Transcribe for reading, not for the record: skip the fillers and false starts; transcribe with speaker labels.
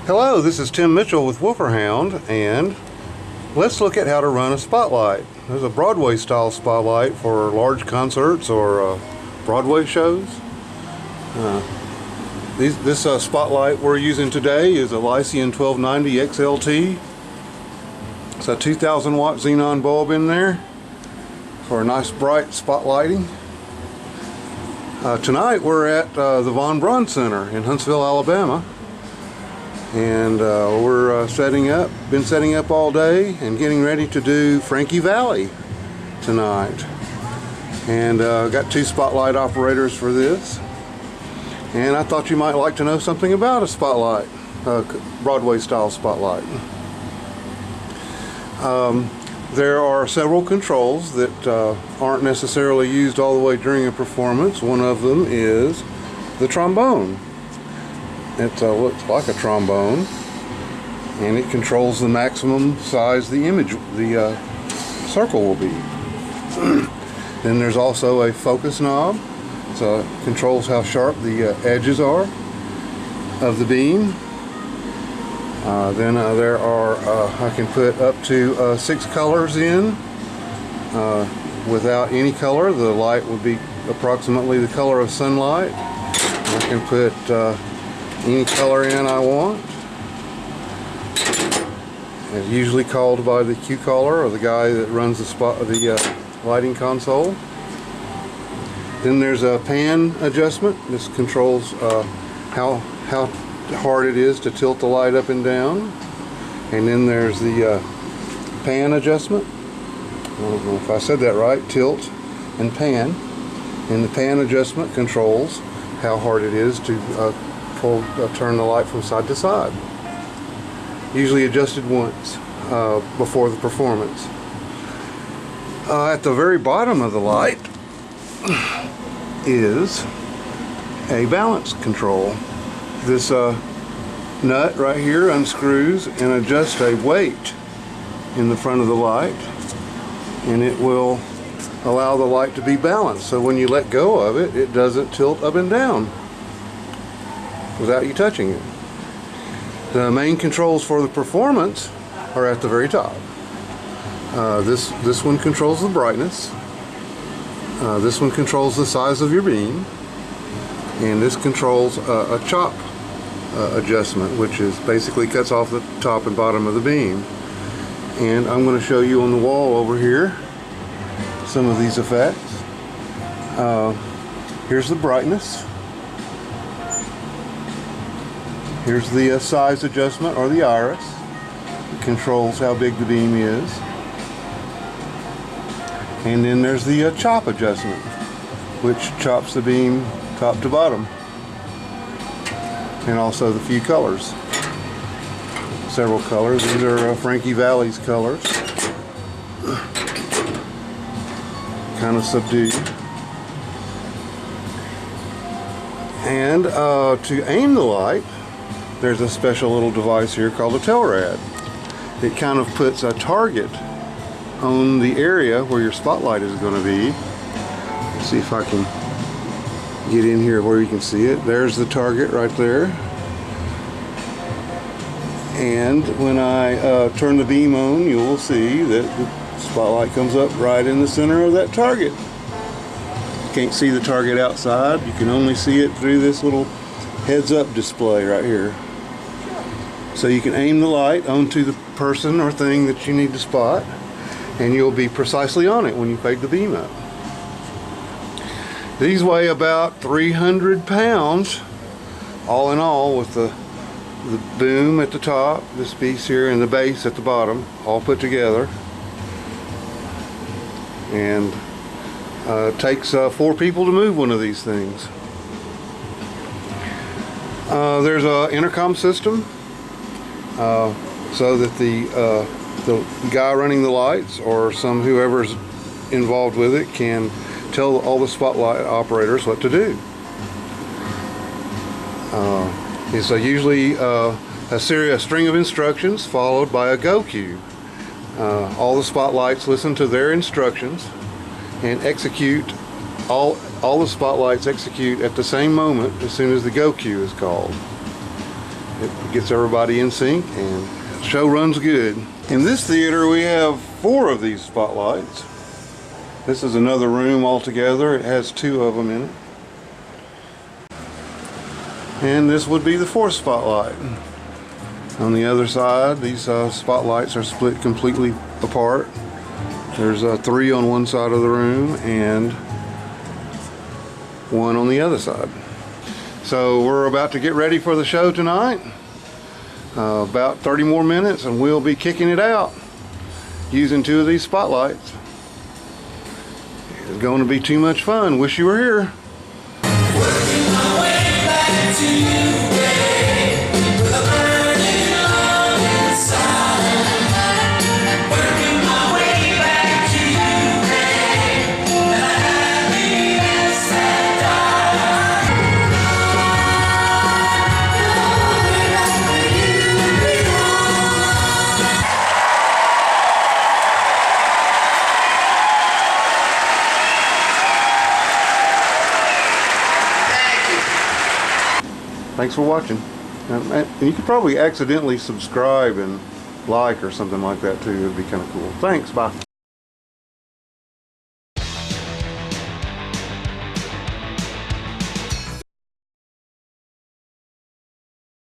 Speaker 1: Hello, this is Tim Mitchell with Wolferhound, and let's look at how to run a spotlight. There's a Broadway style spotlight for large concerts or Broadway shows. This spotlight we're using today is a Lycian 1290 XLT. It's a 2000 watt xenon bulb in there for a nice bright spotlighting. Tonight we're at the Braun Center in Huntsville, Alabama. And we're been setting up all day and getting ready to do Frankie Valli tonight. And got two spotlight operators for this. And I thought you might like to know something about a spotlight, Broadway style spotlight. There are several controls that aren't necessarily used all the way during a performance. One of them is the trombone. It looks like a trombone, and it controls the maximum size the circle will be. Then there's also a focus knob, so it controls how sharp the edges are of the beam. Then there are, I can put up to 6 colors in. Without any color, the light would be approximately the color of sunlight. I can put any color in I want. It's usually called by the cue caller or the guy that runs the lighting console. Then there's a pan adjustment. This controls how hard it is to tilt the light up and down. And then there's the pan adjustment. I don't know if I said that right. Tilt and pan. And the pan adjustment controls how hard it is to turn the light from side to side. Usually adjusted once before the performance. At the very bottom of the light is a balance control. This nut right here unscrews and adjusts a weight in the front of the light, and it will allow the light to be balanced, so when you let go of it, it doesn't tilt up and down without you touching it. The main controls for the performance are at the very top. This one controls the brightness. This one controls the size of your beam. And this controls a chop adjustment, which is basically cuts off the top and bottom of the beam. And I'm going to show you on the wall over here some of these effects. Here's the brightness. Here's the size adjustment, or the iris. It controls how big the beam is. And then there's the chop adjustment, which chops the beam top to bottom. And also the few colors. Several colors. These are Frankie Valli's colors. Kind of subdued. And to aim the light, there's a special little device here called a tail rad. It kind of puts a target on the area where your spotlight is going to be. Let's see if I can get in here where you can see it. There's the target right there. And when I turn the beam on, you will see that the spotlight comes up right in the center of that target. You can't see the target outside. You can only see it through this little heads-up display right here. So you can aim the light onto the person or thing that you need to spot, and you'll be precisely on it when you fade the beam up. These weigh about 300 pounds all in all, with the boom at the top, this piece here, and the base at the bottom, all put together. And it takes 4 people to move one of these things. There's an intercom system, so that the guy running the lights, or whoever's involved with it, can tell all the spotlight operators what to do. It's usually a string of instructions followed by a go cue. All the spotlights listen to their instructions and execute. All the spotlights execute at the same moment as soon as the go cue is called. It gets everybody in sync and the show runs good. In this theater we have 4 of these spotlights. This is another room altogether. It has 2 of them in it. And this would be the 4th spotlight. On the other side, these spotlights are split completely apart. There's 3 on one side of the room and 1 on the other side. So we're about to get ready for the show tonight. About 30 more minutes and we'll be kicking it out using 2 of these spotlights. It's going to be too much fun. Wish you were here.
Speaker 2: Working my way back to you, babe, with a burning love inside. Working my way back to you, babe, and a happiness that died.
Speaker 1: Thanks for watching. And you could probably accidentally subscribe and like or something like that too. It'd be kind of cool. Thanks. Bye.